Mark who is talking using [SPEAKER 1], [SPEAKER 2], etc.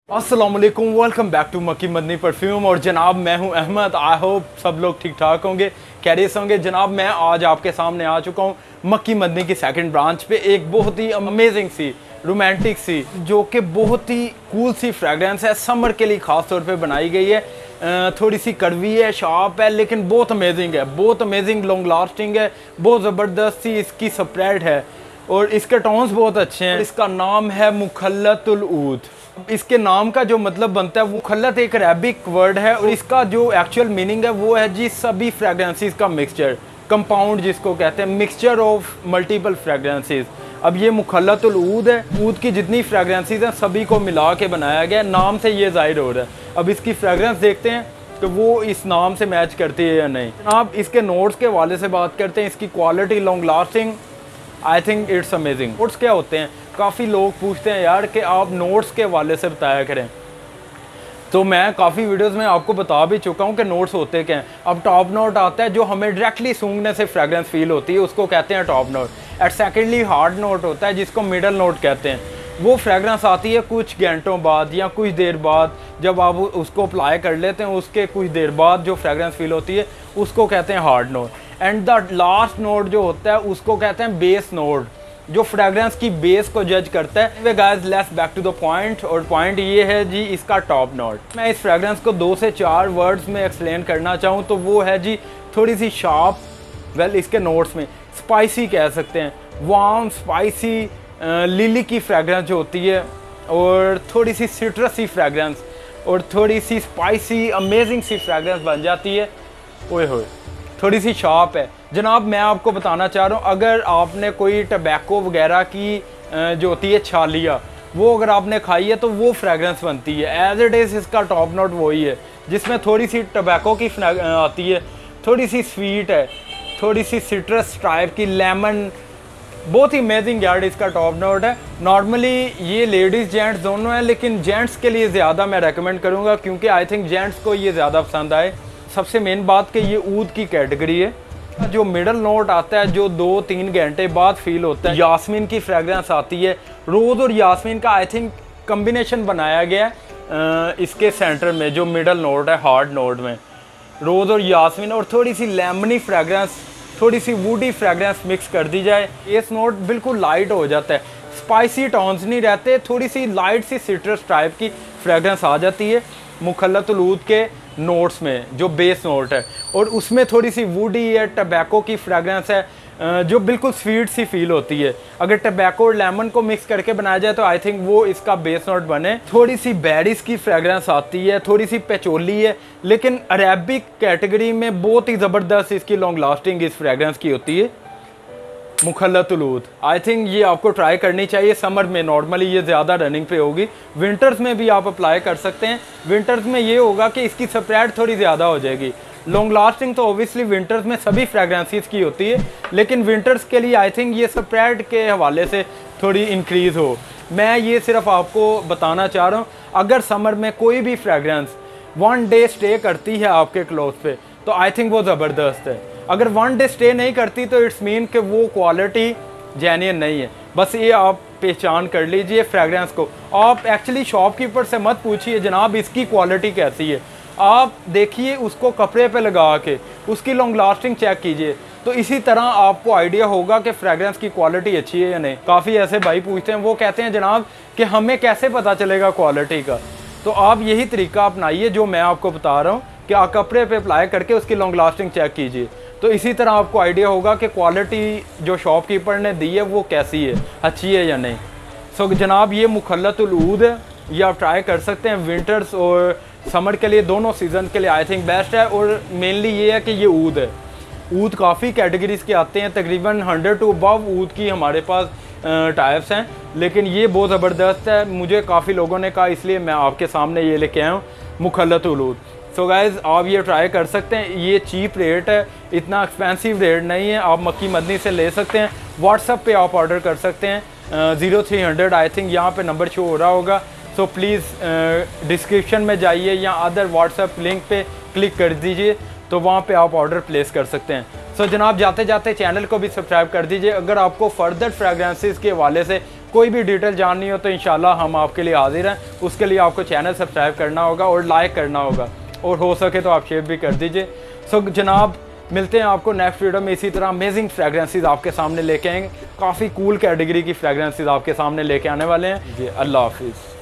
[SPEAKER 1] अस्सलाम वालेकुम, welcome back to मक्की मदनी परफ्यूम। और जनाब मैं हूं अहमद। आई होप सब लोग ठीक ठाक होंगे, कैरियस होंगे। जनाब मैं आज आपके सामने आ चुका हूं मक्की मदनी की सेकंड ब्रांच पे एक बहुत ही अमेजिंग सी रोमांटिक सी जो कि बहुत ही कूल सी फ्रेगरेंस है, समर के लिए ख़ास तौर पे बनाई गई है। थोड़ी सी कड़वी है, शार्प है, लेकिन बहुत अमेजिंग है, बहुत अमेजिंग, लॉन्ग लास्टिंग है, बहुत ज़बरदस्त सी इसकी स्प्रेड है और इसके टोन्स बहुत अच्छे हैं। इसका नाम है मुखल्लतुल ऊद। इसके नाम का जो मतलब बनता है वो मुखल्लत एक अरबिक वर्ड है और इसका जो एक्चुअल मीनिंग है वो है जी सभी फ्रेगरेंसेस का मिक्सचर, कंपाउंड जिसको कहते हैं, मिक्सचर ऑफ मल्टीपल फ्रेगरेंसेस। अब ये मुखल्लतुल ऊद है, ऊद की जितनी फ्रेगरेंसेस हैं सभी को मिला के बनाया गया, नाम से ये जाहिर हो रहा है। अब इसकी फ्रेगरेंस देखते हैं तो वो इस नाम से मैच करती है या नहीं। आप इसके नोट्स के हवाले से बात करते हैं, इसकी quality, long lasting, I think it's amazing. Notes क्या होते हैं, काफ़ी लोग पूछते हैं यार कि आप नोट्स के हवाले से बताया करें, तो मैं काफ़ी वीडियोस में आपको बता भी चुका हूं कि नोट्स होते क्या हैं। अब टॉप नोट आता है जो हमें डायरेक्टली सूंघने से फ्रेगरेंस फील होती है, उसको कहते हैं top note. At secondly hard note होता है जिसको मिडल नोट कहते हैं। वो फ्रेगरेंस आती है कुछ घंटों बाद या कुछ देर बाद, जब आप उसको अप्लाई कर लेते हैं उसके कुछ देर बाद जो फ्रेगरेंस फील होती है उसको कहते हैं hard note. And the last note जो होता है उसको कहते हैं बेस नोट, जो फ्रेगरेंस की बेस को जज करता है। Way guys let's back to the point, और पॉइंट ये है जी इसका टॉप नोट। मैं इस फ्रेगरेंस को 2 से 4 वर्ड्स में एक्सप्लेन करना चाहूँ तो वो है जी थोड़ी सी शार्प, वेल इसके नोट्स में स्पाइसी कह सकते हैं, वार्म स्पाइसी, लिली की फ्रेगरेंस जो होती है, और थोड़ी सी सिट्रसी फ्रेगरेंस और थोड़ी सी स्पाइसी अमेजिंग सी फ्रेगरेंस बन जाती है। ओए होए, थोड़ी सी शार्प है। जनाब मैं आपको बताना चाह रहा हूँ, अगर आपने कोई टबैको वगैरह की जो होती है छालिया, वो अगर आपने खाई है तो वो फ्रेगरेंस बनती है। एज इट इज़ इसका टॉप नोट वही है जिसमें थोड़ी सी टबैको की आती है, थोड़ी सी स्वीट है, थोड़ी सी सिट्रस टाइप की, लेमन, बहुत ही अमेजिंग यार्ड इसका टॉप नोट है। नॉर्मली ये लेडीज़ जेंट्स दोनों हैं, लेकिन जेंट्स के लिए ज़्यादा मैं रेकमेंड करूँगा क्योंकि आई थिंक जेंट्स को ये ज़्यादा पसंद आए। सबसे मेन बात कि ये ऊद की कैटेगरी है। जो मिडल नोट आता है जो 2-3 घंटे बाद फील होता है, यास्मीन की फ्रेगरेंस आती है। रोज़ और यास्मीन का आई थिंक कम्बिनेशन बनाया गया है इसके सेंटर में, जो मिडल नोट है हार्ड नोट में रोज़ और यास्मीन, और थोड़ी सी लेमनी फ्रेगरेंस, थोड़ी सी वुडी फ्रेगरेंस मिक्स कर दी जाए, इस नोट बिल्कुल लाइट हो जाता है, स्पाइसी टोन्स नहीं रहते, थोड़ी सी लाइट सी सिट्रस टाइप की फ्रेगरेंस आ जाती है मुखल्लतुल ऊद के नोट्स में, जो बेस नोट है। और उसमें थोड़ी सी वुडी है, टबैको की फ्रेगरेंस है जो बिल्कुल स्वीट सी फील होती है। अगर टबैको और लेमन को मिक्स करके बनाया जाए तो आई थिंक वो इसका बेस नोट बने। थोड़ी सी बेरीज की फ्रेगरेंस आती है, थोड़ी सी पेचोली है, लेकिन अरेबिक कैटेगरी में बहुत ही ज़बरदस्त इसकी लॉन्ग लास्टिंग इस फ्रेगरेंस की होती है मुखल्लतुल ऊद। आई थिंक ये आपको ट्राई करनी चाहिए। समर में नॉर्मली ये ज़्यादा रनिंग पे होगी, विंटर्स में भी आप अप्लाई कर सकते हैं। विंटर्स में ये होगा कि इसकी स्प्रेड थोड़ी ज़्यादा हो जाएगी। लॉन्ग लास्टिंग तो ओबियसली विंटर्स में सभी फ्रेगरेंसेस की होती है, लेकिन विंटर्स के लिए आई थिंक ये स्प्रेड के हवाले से थोड़ी इंक्रीज़ हो। मैं ये सिर्फ आपको बताना चाह रहा हूँ, अगर समर में कोई भी फ्रेगरेंस 1 डे स्टे करती है आपके क्लोथ पे तो आई थिंक वो ज़बरदस्त है। अगर 1 डे स्टे नहीं करती तो इट्स मीन कि वो क्वालिटी जेन्युइन नहीं है। बस ये आप पहचान कर लीजिए फ्रेगरेंस को। आप एक्चुअली शॉपकीपर से मत पूछिए जनाब इसकी क्वालिटी कैसी है, आप देखिए उसको कपड़े पे लगा के उसकी लॉन्ग लास्टिंग चेक कीजिए, तो इसी तरह आपको आइडिया होगा कि फ्रेगरेंस की क्वालिटी अच्छी है या नहीं। काफ़ी ऐसे भाई पूछते हैं, वो कहते हैं जनाब कि हमें कैसे पता चलेगा क्वालिटी का, तो आप यही तरीका अपनाइए जो मैं आपको बता रहा हूँ कि आप कपड़े पे अप्लाई करके उसकी लॉन्ग लास्टिंग चेक कीजिए, तो इसी तरह आपको आइडिया होगा कि क्वालिटी जो शॉपकीपर ने दी है वो कैसी है, अच्छी है या नहीं। सो जनाब ये मुखल्लतुल ऊद है, ये आप ट्राई कर सकते हैं। विंटर्स और समर के लिए, दोनों सीज़न के लिए आई थिंक बेस्ट है। और मेनली ये है कि ये ऊद है, ऊद काफ़ी कैटेगरीज़ के आते हैं, तकरीबन 100 टू अबव ऊद की हमारे पास टाइप्स हैं, लेकिन ये बहुत ज़बरदस्त है। मुझे काफ़ी लोगों ने कहा, इसलिए मैं आपके सामने ये लेके आया हूँ मुखल्लतुल ऊद। सो गाइज़ आप ये ट्राई कर सकते हैं, ये चीप रेट है, इतना एक्सपेंसिव रेट नहीं है, आप मक्की मदनी से ले सकते हैं। व्हाट्सएप पे आप ऑर्डर कर सकते हैं 0300, आई थिंक यहाँ पे नंबर शो हो रहा होगा। सो प्लीज़ डिस्क्रिप्शन में जाइए या अदर व्हाट्सएप लिंक पे क्लिक कर दीजिए, तो वहाँ पे आप ऑर्डर प्लेस कर सकते हैं। सो जनाब जाते जाते चैनल को भी सब्सक्राइब कर दीजिए। अगर आपको फर्दर फ्रेगरेंसेस के हवाले से कोई भी डिटेल जाननी हो तो इंशाल्लाह हम आपके लिए हाजिर हैं। उसके लिए आपको चैनल सब्सक्राइब करना होगा और लाइक करना होगा, और हो सके तो आप शेयर भी कर दीजिए। सो जनाब मिलते हैं आपको नेक्स्ट वीडियो में, इसी तरह अमेजिंग फ्रेगरेंसेस आपके सामने लेके आएंगे, काफ़ी कूल कैटेगरी की फ्रेगरेंसेस आपके सामने लेके आने वाले हैं जी। अल्लाह हाफिज़।